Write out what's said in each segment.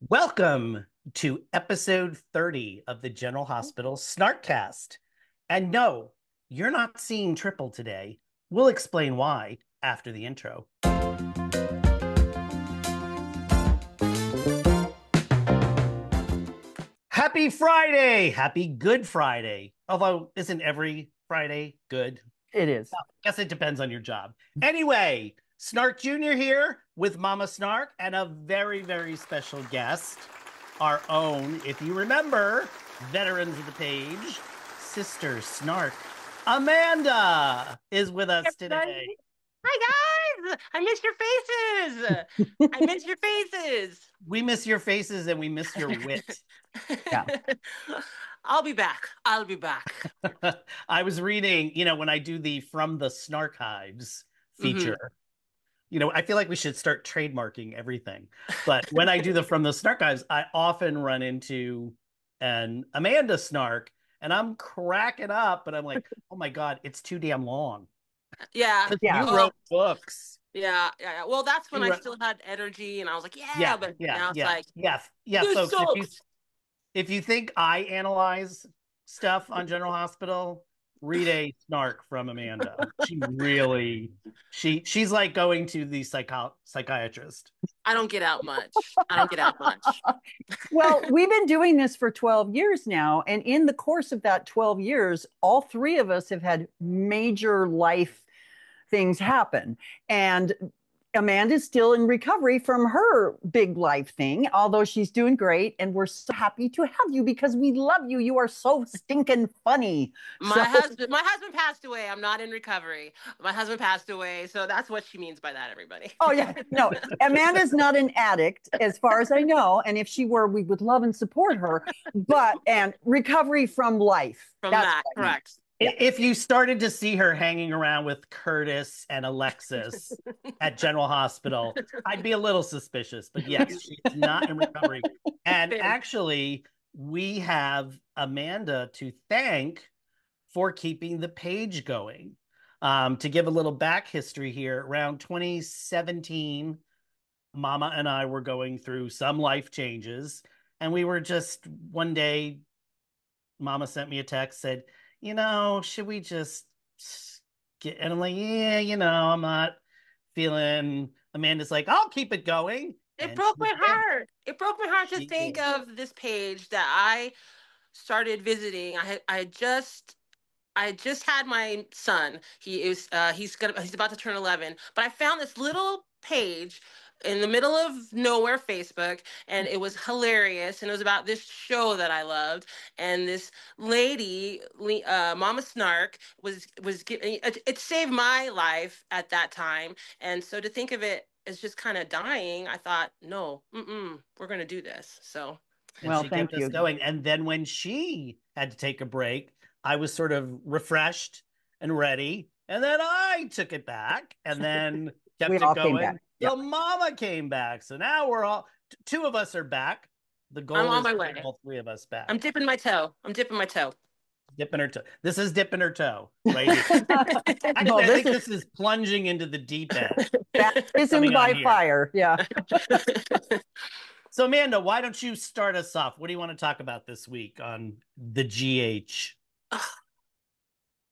Welcome to episode 30 of the General Hospital Snarkcast. And no, you're not seeing triple today. We'll explain why after the intro. Happy Friday! Happy Good Friday. Although, isn't every Friday good? It is. I guess it depends on your job. Anyway, Snark Jr. here with Mama Snark and a very, very special guest, our own, if you remember, veterans of the page, Sister Snark Amanda is with us today. Hi guys! I miss your faces. I miss your faces. We miss your faces and we miss your wit. Yeah. I'll be back. I'll be back. I was reading, when I do the From the Snarchives feature, I feel like we should start trademarking everything. But when I do the From the Snarchives, I often run into an Amanda Snark and I'm cracking up, but I'm like, oh my God, it's too damn long. Yeah. You wrote books. Yeah. Well, that's when I still had energy and I was like, but now it's like, folks, if you think I analyze stuff on General Hospital, read a snark from Amanda. She's like going to the psychiatrist. I don't get out much. Well, we've been doing this for 12 years now. And in the course of that 12 years, all three of us have had major life things happen. And Amanda's still in recovery from her big life thing, although she's doing great. And we're so happy to have you because we love you. You are so stinking funny. My husband passed away. I'm not in recovery. My husband passed away. So that's what she means by that, everybody. Oh, yeah. No, Amanda's not an addict, as far as I know. And if she were, we would love and support her. And recovery from life. Correct. If you started to see her hanging around with Curtis and Alexis at General Hospital, I'd be a little suspicious. But yes, she's not in recovery. And actually, we have Amanda to thank for keeping the page going. To give a little back history here, around 2017, Mama and I were going through some life changes. And we were just one day, Mama sent me a text, said, should we just get, and I'm like, I'm not feeling, Amanda's like, I'll keep it going. It broke my heart. It broke my heart to think of this page that I started visiting. I just had my son. He's about to turn 11, but I found this little page in the middle of nowhere, Facebook, and it was hilarious. And it was about this show that I loved. And this lady, Mama Snark, was giving it saved my life at that time. And so to think of it as just kind of dying, I thought, no, we're going to do this. So, well, she kept us going. And then when she had to take a break, I was sort of refreshed and ready. And then I took it back and then kept it going. So Mama came back. So now we're all, two of us are back. The goal is to get all three of us back. I'm dipping my toe. Dipping her toe. This is dipping her toe, right? Actually, I think this is plunging into the deep end. Baptism by fire. Yeah. So Amanda, why don't you start us off? What do you want to talk about this week on the GH?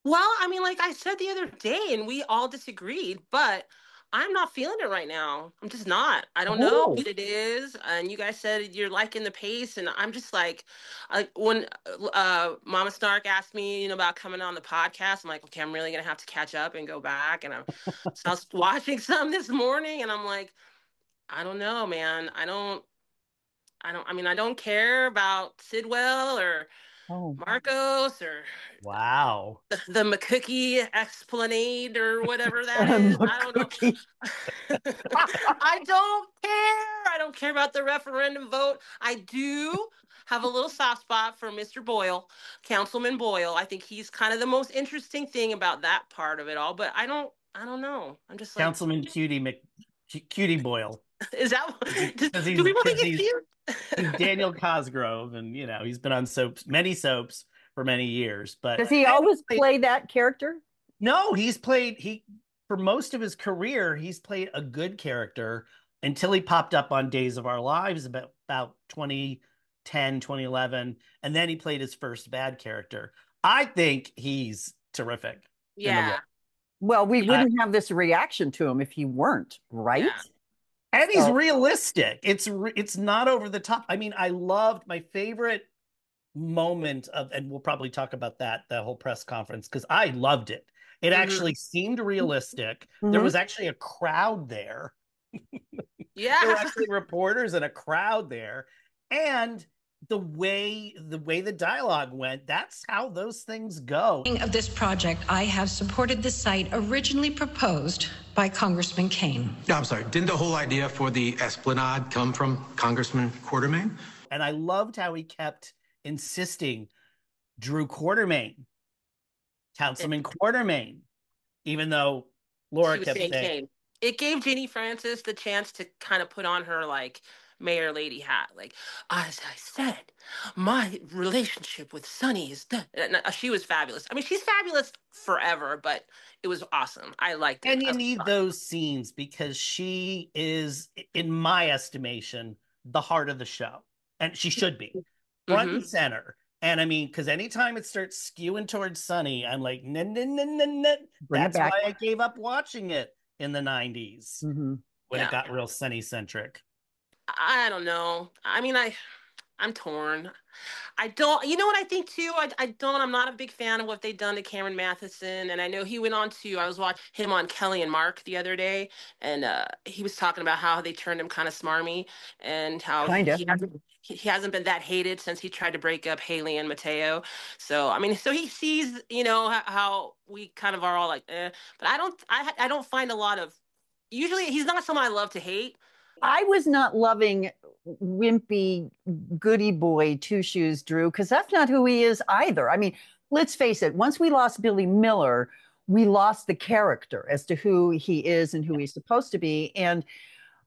Well, I mean, like I said the other day, and we all disagreed, but I'm not feeling it right now. I'm just not. I don't know what it is. And you guys said you're liking the pace, and I'm just like when Mama Snark asked me, about coming on the podcast, I'm like, okay, I'm really gonna have to catch up and go back. And so I was watching some this morning, and I'm like, I don't know, man. I don't care about Sidwell or Marcos or the McCookie Esplanade or whatever that is. I don't know. I don't care. I don't care about the referendum vote. I do have a little soft spot for Mr. Boyle, Councilman Boyle. I think he's kind of the most interesting thing about that part of it all. But I don't know. I'm just like Councilman Cutie Boyle. Is that do people think he's cute? He's Daniel Cosgrove, and he's been on many soaps for many years. But does he always play that character? No, for most of his career, he's played a good character until he popped up on Days of Our Lives back about 2010, 2011, and then he played his first bad character. I think he's terrific in the role. Yeah. Well, we wouldn't have this reaction to him if he weren't, right? Yeah. And he's realistic. It's not over the top. I mean, I loved my favorite moment of, and we'll probably talk about that whole press conference, because I loved it. It actually seemed realistic. There was actually a crowd there. Yeah. There were actually reporters and a crowd there. And the way the dialogue went, that's how those things go. Of this project, I have supported the site originally proposed by Congressman Kane. No, I'm sorry. Didn't the whole idea for the Esplanade come from Congressman Quartermain? And I loved how he kept insisting Drew Quartermain, Councilman Quartermain, even though Laura kept saying Kane. It gave Ginny Francis the chance to kind of put on her like mayor lady hat. Like, as I said, my relationship with Sonny is done. She was fabulous. I mean, she's fabulous forever, but it was awesome. I liked it. And you need those scenes because she is, in my estimation, the heart of the show. And she should be front and center. And I mean, because anytime it starts skewing towards Sonny, I'm like, nah, nah, nah, nah, nah. That's why I gave up watching it in the 90s when it got real Sonny centric. I don't know. I mean, I'm torn. I don't, you know what I think too? I'm not a big fan of what they've done to Cameron Matheson. And I know he went on to, I was watching him on Kelly and Mark the other day, and he was talking about how they turned him kind of smarmy and how he hasn't been that hated since he tried to break up Haley and Mateo. So, I mean, so he sees, you know, how we kind of are all like, but I don't find a lot of, usually he's not someone I love to hate. I was not loving wimpy goody boy Two Shoes Drew, because that's not who he is either. I mean, let's face it, once we lost Billy Miller, we lost the character as to who he is and who he's supposed to be. And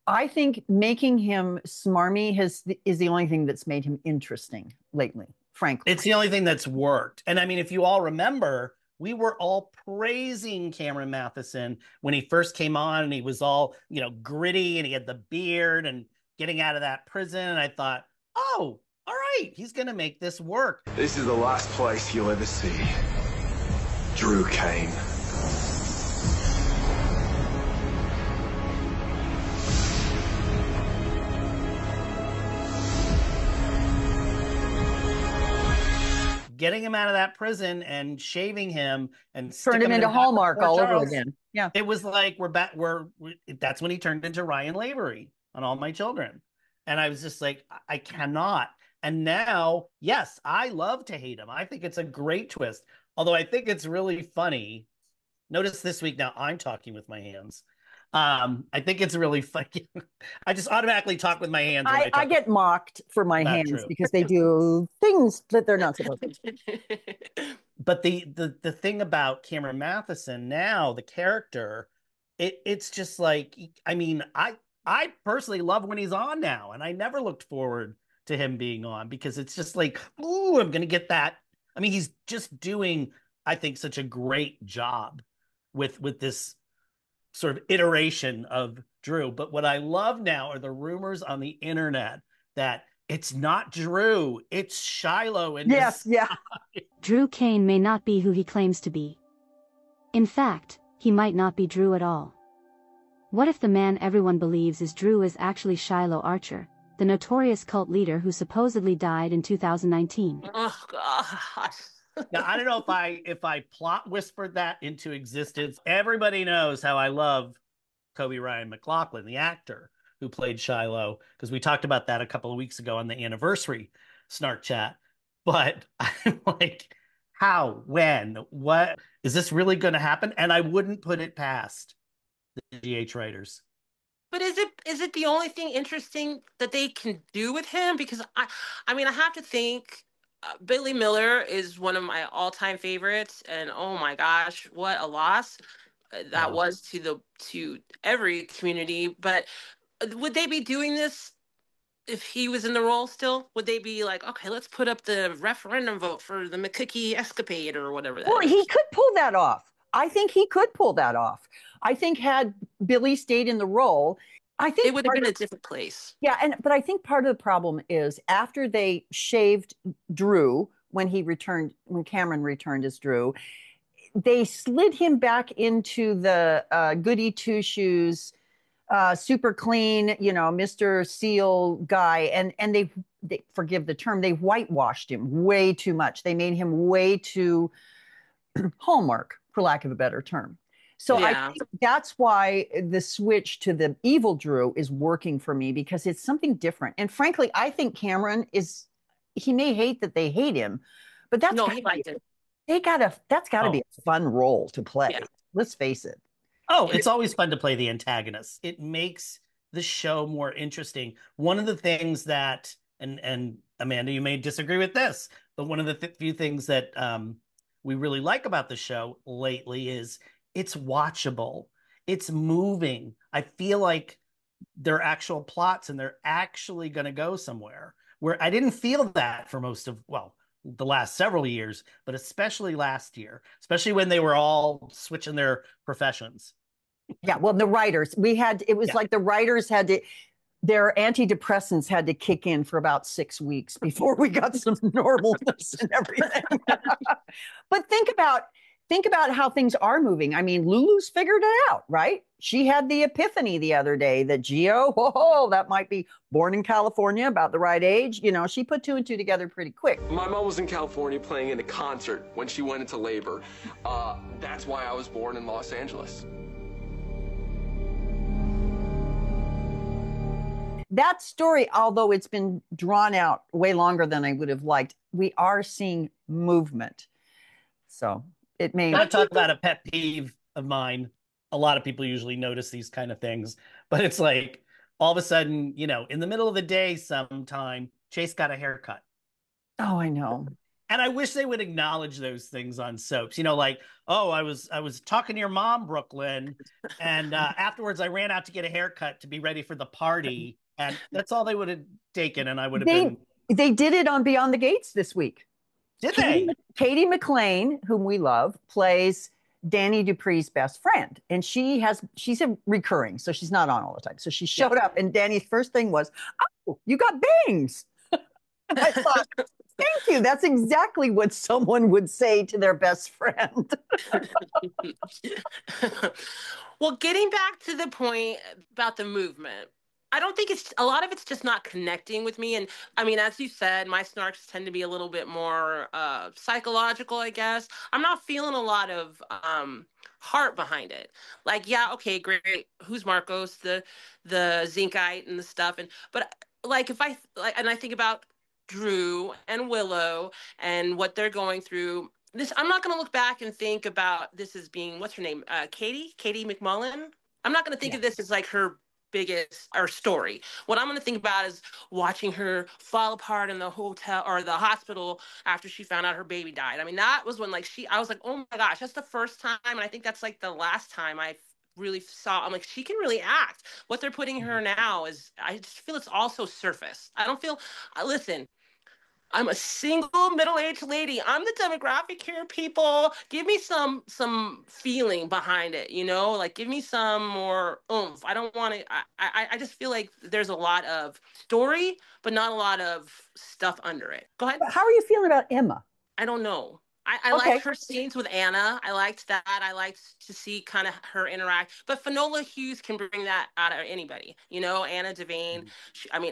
I think making him smarmy is the only thing that's made him interesting lately, frankly. It's the only thing that's worked. And I mean, if you all remember, we were all praising Cameron Matheson when he first came on, and he was all, you know, gritty, and he had the beard and getting out of that prison. And I thought, oh, all right, he's going to make this work. This is the last place you'll ever see Drew Kane. Getting him out of that prison and shaving him and turned him into Hallmark all over again. Yeah, it was like we're back. That's when he turned into Ryan Lavery on All My Children, and I was just like, I cannot. And now, yes, I love to hate him. I think it's a great twist. Although I think it's really funny. Notice this week now I'm talking with my hands. I think it's really funny. I just automatically talk with my hands. I get mocked for my hands because they do things that they're not supposed to. But the thing about Cameron Matheson now, the character, it's just like, I mean, I personally love when he's on now, and I never looked forward to him being on because it's just like, ooh, I'm gonna get that. I mean, he's just doing, I think, such a great job with this sort of iteration of Drew. But what I love now are the rumors on the internet that it's not Drew, it's Shiloh. And yes, yeah. Drew Kane may not be who he claims to be. In fact, he might not be Drew at all. What if the man everyone believes is Drew is actually Shiloh Archer, the notorious cult leader who supposedly died in 2019? Oh, God. Now, I don't know if I plot whispered that into existence. Everybody knows how I love Kobe Ryan McLaughlin, the actor who played Shiloh, because we talked about that a couple of weeks ago on the anniversary Snark Chat. But I'm like, how, when, what is this really going to happen? And I wouldn't put it past the GH writers. But is it the only thing interesting that they can do with him? Because I mean, I have to think. Billy Miller is one of my all-time favorites, and oh my gosh, what a loss that was to every community. But would they be doing this if he was in the role still? Would they be like, okay, let's put up the referendum vote for the McCookie escapade or whatever that is? He could pull that off. I think he could pull that off. I think had Billy stayed in the role, I think it would have been a different place. Yeah, but I think part of the problem is after they shaved Drew when Cameron returned as Drew, they slid him back into the goody two shoes, super clean, Mr. Seal guy, and they forgive the term, they whitewashed him way too much. They made him way too Hallmark, for lack of a better term. So I think that's why the switch to the evil Drew is working for me, because it's something different. And frankly, I think he may hate that they hate him, but he liked it. That's gotta be a fun role to play. Yeah. Let's face it. Oh, it's always fun to play the antagonist. It makes the show more interesting. One of the things that, and Amanda, you may disagree with this, but one of the few things that we really like about the show lately is it's watchable. It's moving. I feel like they're actual plots and they're actually going to go somewhere, where I didn't feel that for most of, the last several years, but especially last year, especially when they were all switching their professions. Yeah, well, the writers, like the writers their antidepressants had to kick in for about 6 weeks before we got some normalness and everything. But think about how things are moving. I mean, Lulu's figured it out, right? She had the epiphany the other day that Gio, that might be born in California, about the right age. She put 2 and 2 together pretty quick. My mom was in California playing in a concert when she went into labor. That's why I was born in Los Angeles. That story, although it's been drawn out way longer than I would have liked, we are seeing movement. So it may. I talk about a pet peeve of mine. A lot of people usually notice these kind of things, but it's like all of a sudden, in the middle of the day sometime, Chase got a haircut. Oh, I know. And I wish they would acknowledge those things on soaps. Like, oh, I was talking to your mom, Brooklyn, and afterwards I ran out to get a haircut to be ready for the party. And that's all they would have taken, and I would have been. They did it on Beyond the Gates this week. Did they? Katie McLean, whom we love, plays Danny Dupree's best friend, and she's a recurring, so she's not on all the time. So she showed up, and Danny's first thing was, "Oh, you got bangs." And I thought, thank you. That's exactly what someone would say to their best friend. Well, getting back to the point about the movement, I don't think a lot of it's just not connecting with me. And I mean, as you said, my snarks tend to be a little bit more psychological, I guess. I'm not feeling a lot of heart behind it. Like, yeah, okay, great. Who's Marcos, the Zincite and the stuff. But like, and I think about Drew and Willow and what they're going through. I'm not going to look back and think about this as being, what's her name? Katie McMullen. I'm not going to think of this as like her biggest story. What I'm going to think about is watching her fall apart in the hotel or the hospital after she found out her baby died. I mean, that was when I was like, oh my gosh, that's the first time. And I think that's like the last time I really saw, I'm like, she can really act. What they're putting her now is, I just feel it's also surface. I don't feel, listen, I'm a single middle-aged lady. I'm the demographic here, people. Give me some feeling behind it, like give me some more oomph. I don't want to, I just feel like there's a lot of story, but not a lot of stuff under it. Go ahead. How are you feeling about Emma? I don't know. I like her scenes with Anna. I liked that. I liked to see kind of her interact. But Finola Hughes can bring that out of anybody. Anna Devane.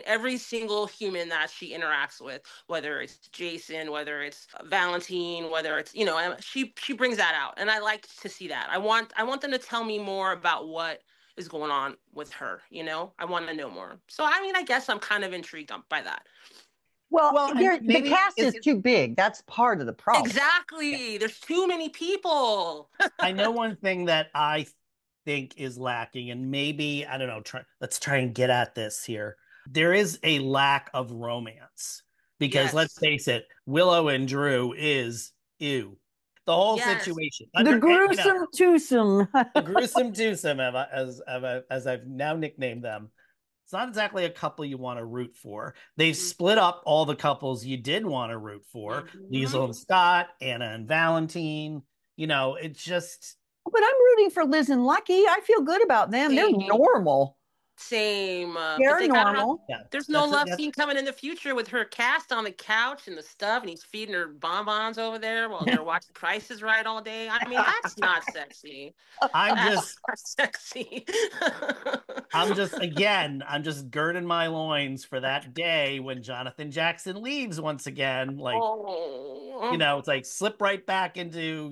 Every single human that she interacts with, whether it's Jason, whether it's Valentine, whether it's, she brings that out. And I like to see that. I want them to tell me more about what is going on with her. I want to know more. So, I guess I'm kind of intrigued by that. Well, the cast is too big. That's part of the problem. Exactly. Yeah. There's too many people. I know one thing that I think is lacking, and maybe, I don't know, let's try and get at this here. There is a lack of romance because let's face it, Willow and Drew is ew. The whole situation. The gruesome twosome. The gruesome twosome, as I've now nicknamed them. It's not exactly a couple you want to root for. They've split up all the couples you did want to root for. Liesl and Scott, Anna and Valentine. It's just... But I'm rooting for Liz and Lucky. I feel good about them. They're normal. Same. But They're they gotta have. normal. Yeah, There's no love scene coming in the future with her cast on the couch and the stuff, and he's feeding her bonbons over there while they're watching Price is Right all day. I mean, that's not sexy. I'm That's just not sexy. I'm just girding my loins for that day when Jonathan Jackson leaves once again. Like, Oh. it's like slip right back into,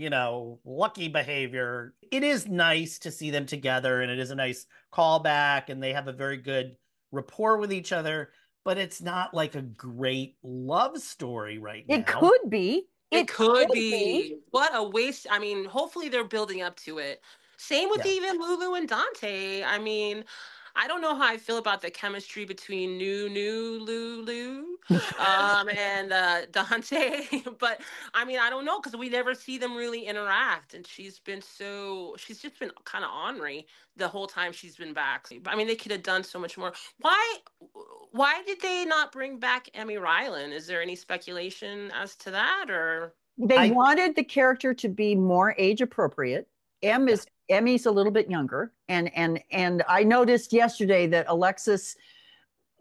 lucky behavior. It is nice to see them together, and it is a nice callback, and they have a very good rapport with each other, but it's not like a great love story right now. It could be. It could be. What a waste. I mean, hopefully they're building up to it. Same with even Lulu and Dante. I mean, I don't know how I feel about the chemistry between Lulu, and Dante, but I mean, I don't know because we never see them really interact, and she's just been kind of ornery the whole time she's been back. I mean, they could have done so much more. Why did they not bring back Emmy Rylan? Is there any speculation as to that, or They wanted the character to be more age appropriate. Emmy's a little bit younger, and I noticed yesterday that Alexis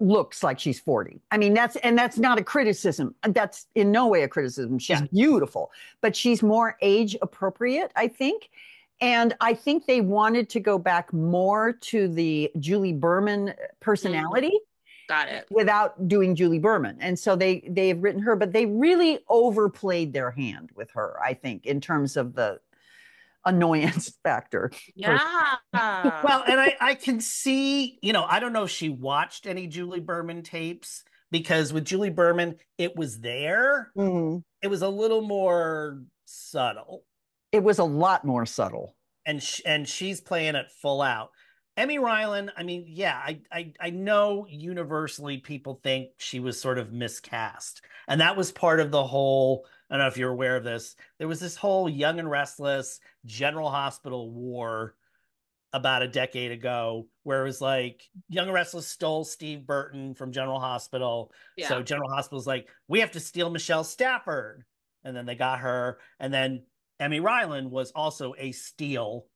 looks like she's 40. I mean, that's not a criticism. That's in no way a criticism. She's beautiful, but she's more age appropriate, I think. And I think they wanted to go back more to the Julie Berman personality. Got it. Without doing Julie Berman. And so they've written her, but they really overplayed their hand with her, I think, in terms of the annoyance factor. Yeah. Well, and I can see, I don't know if she watched any Julie Berman tapes, because with Julie Berman, it was there. Mm-hmm. It was a little more subtle. It was a lot more subtle. And she's playing it full out. Emmy Rylan, I mean, yeah, I know universally people think she was sort of miscast. And that was part of the whole, I don't know if you're aware of this, there was this whole Young and Restless General Hospital war about a decade ago, where it was like Young and Restless stole Steve Burton from General Hospital. Yeah. So General Hospital's like, we have to steal Michelle Stafford. And then they got her. And then Emmy Rylan was also a steal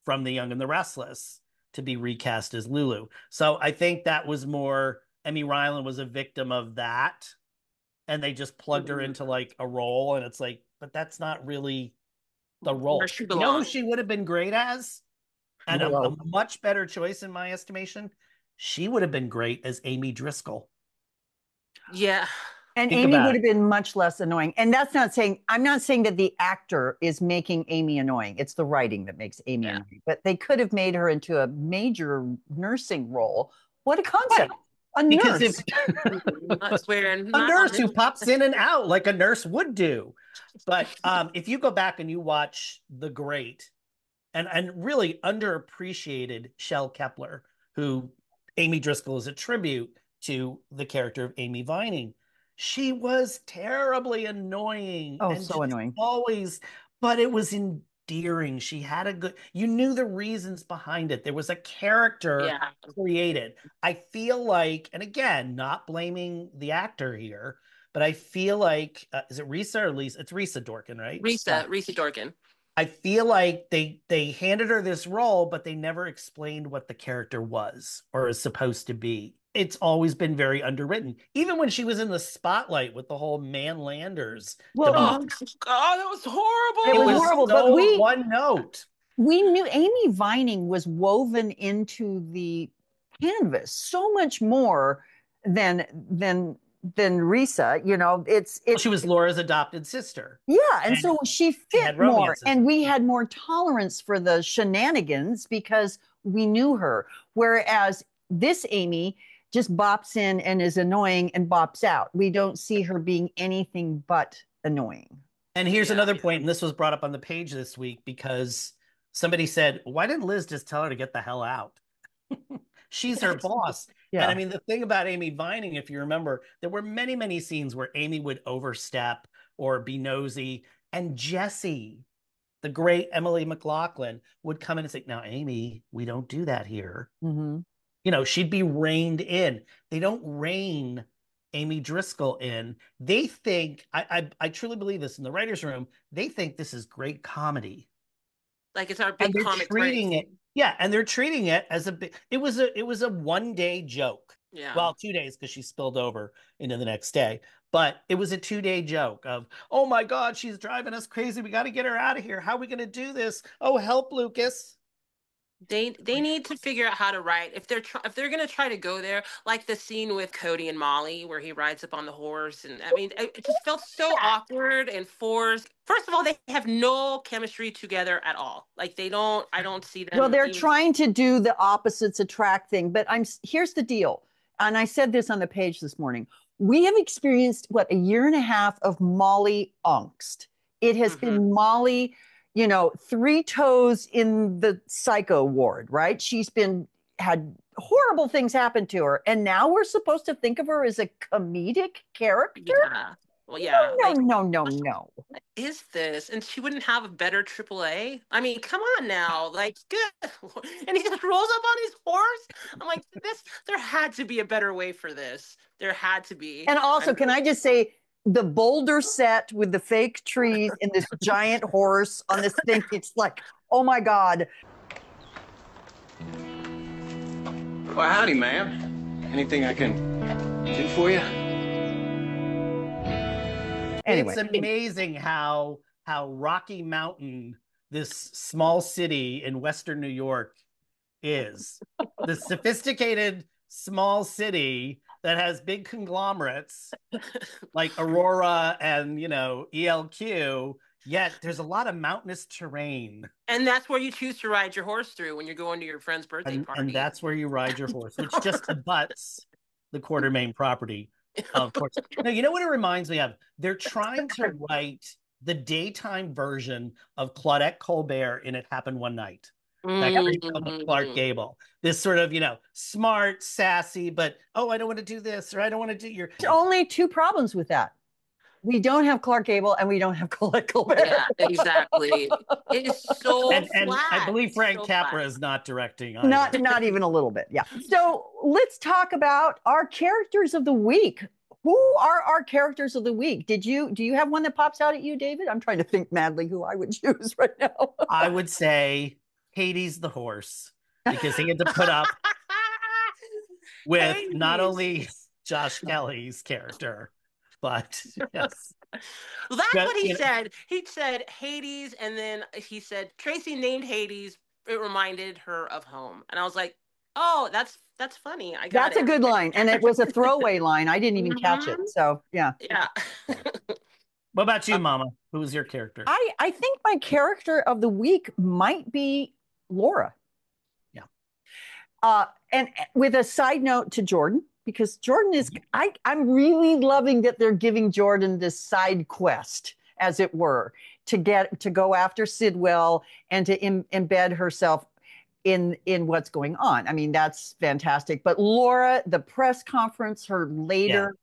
from the Young and the Restless to be recast as Lulu. So I think that was more, Emmy Rylan was a victim of that. And they just plugged her into like a role. And it's like, but that's not really the role. You know who she would have been great as? And a much better choice in my estimation? She would have been great as Amy Driscoll. Yeah. And Amy would have been much less annoying. And I'm not saying that the actor is making Amy annoying. It's the writing that makes Amy annoying. But they could have made her into a major nursing role. What a concept. A nurse. A nurse who pops in and out like a nurse would do. But if you go back and you watch The Great, and really underappreciated Shel Kepler, who Amy Driscoll is a tribute to the character of Amy Vining. She was terribly annoying. Oh, so annoying. Always, but it was endearing. She had you knew the reasons behind it. There was a character created. I feel like, and again, not blaming the actor here, but I feel like, is it Risa or Lisa? It's Risa Dorkin, right? Risa Dorkin. I feel like they handed her this role, but they never explained what the character was or is supposed to be. It's always been very underwritten. Even when she was in the spotlight with the whole Man Landers. Well, oh God, that was horrible. It was horrible, so but one note. We knew Amy Vining was woven into the canvas so much more than Risa. She was Laura's adopted sister. Yeah, and so she fit more, and we had more tolerance for the shenanigans because we knew her. Whereas this Amy just bops in and is annoying and bops out. We don't see her being anything but annoying. And here's another point, and this was brought up on the page this week because somebody said, why didn't Liz just tell her to get the hell out? She's her boss. Yeah. And I mean, the thing about Amy Vining, if you remember, there were many, many scenes where Amy would overstep or be nosy. And Jessie, the great Emily McLaughlin, would come in and say, now, Amy, we don't do that here. Mm-hmm. She'd be reined in. They don't rein Amy Driscoll in. They think, I truly believe this in the writer's room, they think this is great comedy. Like it's our big comic treating it. Yeah, and they're treating it as it was a 1 day joke. Yeah. Well, 2 days because she spilled over into the next day. But it was a 2 day joke of, oh my God, she's driving us crazy. We got to get her out of here. How are we going to do this? Oh, help, Lucas. They need to figure out how to write if they're gonna try to go there, like the scene with Cody and Molly where he rides up on the horse, and I mean it just felt so awkward and forced. First of all, they have no chemistry together at all. Like I don't see them. Well, they're even... trying to do the opposites attract thing, but here's the deal. And I said this on the page this morning. We have experienced a year and a half of Molly angst. It has been Molly, 3 toes in the psycho ward, right? She's had horrible things happen to her. And now we're supposed to think of her as a comedic character? Yeah. Well, yeah. No. What is this? And she wouldn't have a better AAA? I mean, come on now. Like, good. And he just rolls up on his horse. I'm like, there had to be a better way for this. There had to be. And also, can I just say, the boulder set with the fake trees and this giant horse on this thing, it's like, oh my God. Well, howdy, ma'am. Anything I can do for you? Anyway. It's amazing how Rocky Mountain, this small city in Western New York, is. The sophisticated small city that has big conglomerates like Aurora and, ELQ, yet there's a lot of mountainous terrain. And that's where you choose to ride your horse through when you're going to your friend's birthday party. And that's where you ride your horse, which just abuts the Quartermain property. Of course. No, you know what it reminds me of? They're trying to write the daytime version of Claudette Colbert in It Happened One Night. That Clark Gable. This sort of, smart, sassy, but, I don't want to do this, or I don't want to do your... There's only 2 problems with that. We don't have Clark Gable and we don't have Claudette Colbert. Yeah, exactly. It is so and flat. I believe Frank so Capra flat. is not directing either. Not even a little bit, yeah. So let's talk about our characters of the week. Who are our characters of the week? Do you have one that pops out at you, David? I'm trying to think madly who I would choose right now. I would say Hades the horse, because he had to put up with Hades. Not only Josh Kelly's character, but yes. Well, that's what he said. He said Hades, and then he said Tracy named Hades. It reminded her of home, and I was like, "Oh, that's funny. I got That's a good line, and it was a throwaway line. I didn't even catch it. So yeah. What about you, Mama? Who was your character? I think my character of the week might be Laura. Yeah. And with a side note to Jordan, because Jordan is, I'm really loving that they're giving Jordan this side quest, as it were, to go after Sidwell and to embed herself in what's going on. I mean, that's fantastic. But Laura, the press conference, her later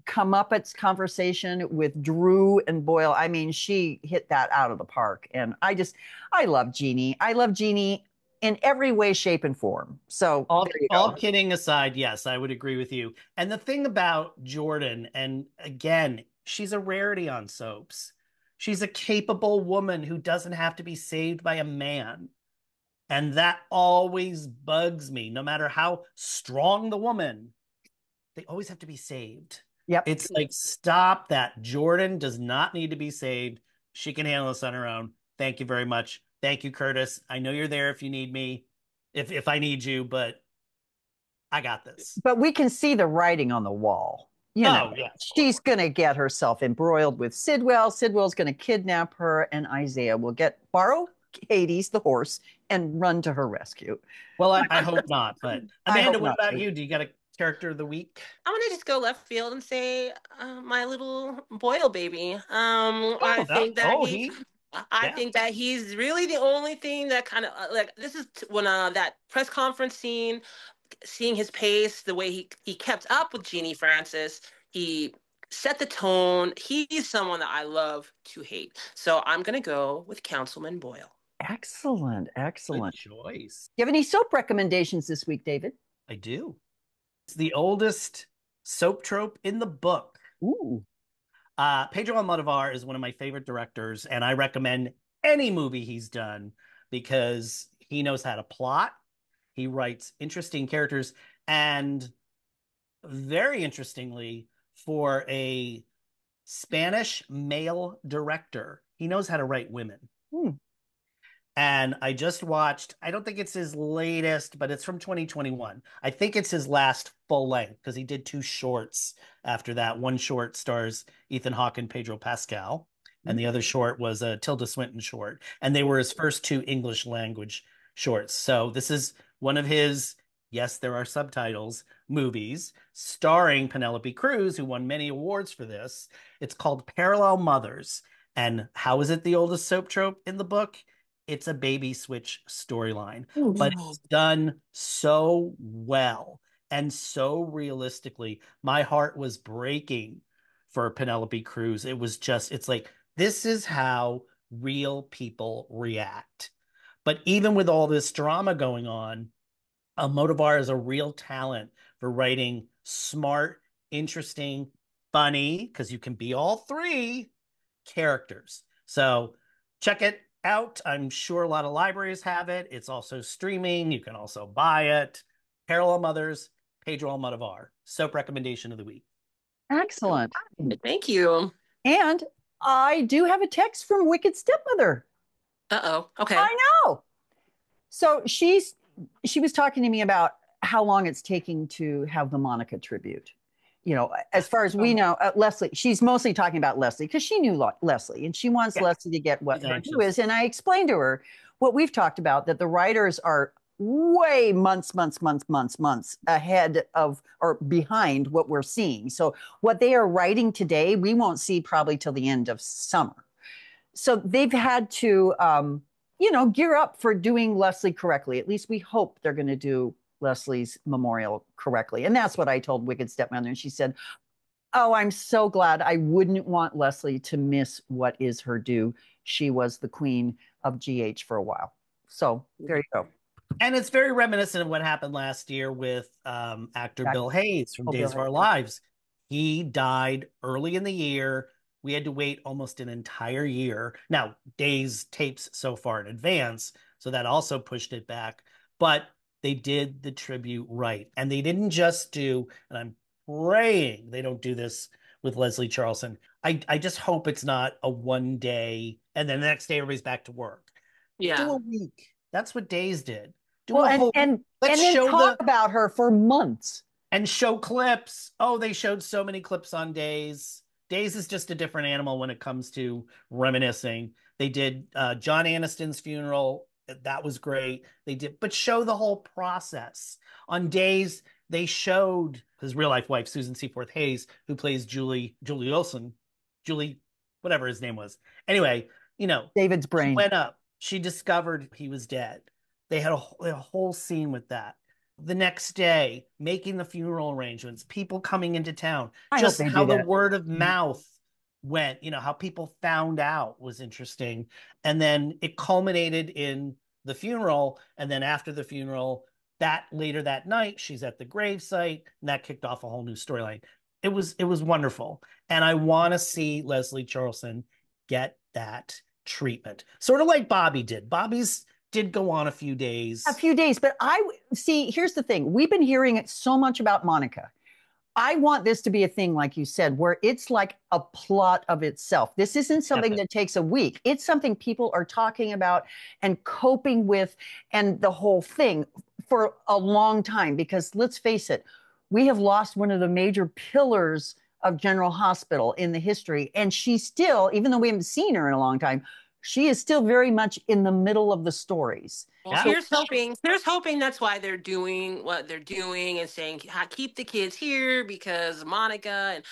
comeuppance conversation with Drew and Boyle, I mean, she hit that out of the park. And I love Jeannie. I love Jeannie in every way, shape, and form. So all kidding aside, yes, I would agree with you. And the thing about Jordan, and again, she's a rarity on soaps. She's a capable woman who doesn't have to be saved by a man. And that always bugs me. No matter how strong the woman, they always have to be saved. Yep. It's like, stop that. Jordan does not need to be saved. She can handle this on her own. Thank you very much. Thank you, Curtis. I know you're there if you need me, if I need you, but I got this. But we can see the writing on the wall. She's going to get herself embroiled with Sidwell. Sidwell's going to kidnap her, and Isaiah will borrow Hades, the horse, and run to her rescue. Well, I hope not. But Amanda, what about you? Do you got a character of the week? I'm gonna just go left field and say my little Boyle baby. I think that he's really the only thing that kind of this is when that press conference scene, seeing his pace, the way he kept up with Jeannie Francis, he set the tone. He's someone that I love to hate. So I'm gonna go with Councilman Boyle. Excellent. Good choice. Do you have any soap recommendations this week, David? I do. It's the oldest soap trope in the book. Ooh. Pedro Almodovar is one of my favorite directors, and I recommend any movie he's done because he knows how to plot. He writes interesting characters, and very interestingly, for a Spanish male director, he knows how to write women. And I just watched, I don't think it's his latest, but it's from 2021. I think it's his last full length because he did 2 shorts after that. One short stars Ethan Hawke and Pedro Pascal, and the other short was a Tilda Swinton short. And they were his first 2 English language shorts. So this is one of his, yes, there are subtitles, movies starring Penelope Cruz, who won many awards for this. It's called Parallel Mothers. And how is it the oldest soap trope in the book? It's a baby switch storyline, but it's done so well and so realistically. My heart was breaking for Penelope Cruz. It was just, it's like, this is how real people react. But even with all this drama going on, Almodovar is a real talent for writing smart, interesting, funny, because you can be all 3 characters. So check it out. I'm sure a lot of libraries have it. It's also streaming. You can also buy it. Parallel Mothers, Pedro Almodovar. Soap recommendation of the week. Excellent. Thank you. And I do have a text from Wicked Stepmother. Uh-oh. Okay. I know. So she was talking to me about how long it's taking to have the Monica tribute. You know, as far as we know, Leslie, she's mostly talking about Leslie because she knew Leslie and she wants Leslie to get what her due is. And I explained to her what we've talked about, that the writers are way months ahead of or behind what we're seeing. So what they are writing today, we won't see probably till the end of summer. So they've had to, gear up for doing Leslie correctly. At least we hope they're going to do Leslie's memorial correctly. And that's what I told Wicked Stepmother. And she said, oh, I'm so glad. I wouldn't want Leslie to miss what is her due. She was the queen of GH for a while. So there you go. And it's very reminiscent of what happened last year with actor Bill Hayes from Days of Our Lives. He died early in the year. We had to wait almost an entire year. Now, Days tapes so far in advance, so that also pushed it back. But they did the tribute right. And they didn't just do, and I'm praying they don't do this with Leslie Charleson. I just hope it's not a one day and then the next day everybody's back to work. Yeah. Do a week. That's what Days did. Do well, a whole, and then talk about her for months. And show clips. Oh, they showed so many clips on Days. Days is just a different animal when it comes to reminiscing. They did John Aniston's funeral. That was great. They did, but show the whole process. On Days, they showed his real life wife, Susan Seaforth Hayes, who plays Julie Olsen, whatever his name was. Anyway, David's brain she went up. She discovered he was dead. They had a whole scene with that. The next day, making the funeral arrangements, people coming into town, just how the word of mouth went, how people found out was interesting. And then it culminated in the funeral. And then after the funeral, later that night, she's at the gravesite, and that kicked off a whole new storyline. It was wonderful. And I want to see Leslie Charleson get that treatment. Sort of like Bobby did. Bobby's did go on a few days. But here's the thing. We've been hearing it so much about Monica. I want this to be a thing, like you said, where it's like a plot of itself. This isn't something that takes a week. It's something people are talking about and coping with and the whole thing for a long time. Because let's face it, we have lost one of the major pillars of General Hospital in the history. And she's still, even though we haven't seen her in a long time, she is still very much in the middle of the stories. Well, here's hoping that's why they're doing what they're doing and saying, keep the kids here because Monica,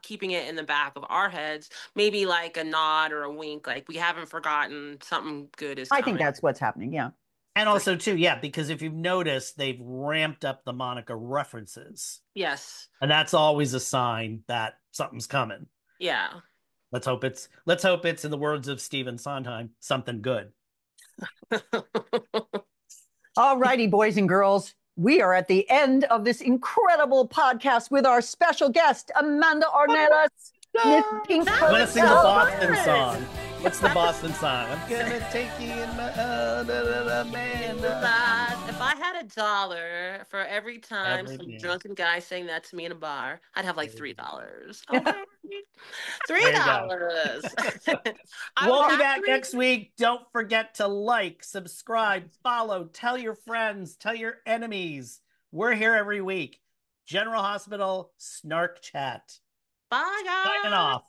keeping it in the back of our heads, maybe like a nod or a wink, like we haven't forgotten, something good is coming. I think that's what's happening, yeah. And also, too, because if you've noticed, they've ramped up the Monica references. Yes. And that's always a sign that something's coming. Yeah. Let's hope it's, in the words of Stephen Sondheim, something good. All righty, boys and girls. We are at the end of this incredible podcast with our special guest, Amanda Arnettas. I'm going to sing the Boston song. What's the Boston song? I'm gonna take you in my Amanda. If I had $1 for every time some Everything. drunken guy saying that to me in a bar, I'd have like $3. Okay. There you go. $3. We'll be back next week. Don't forget to like, subscribe, follow, tell your friends, tell your enemies. We're here every week. General Hospital Snark Chat. Bye, guys. Signing off.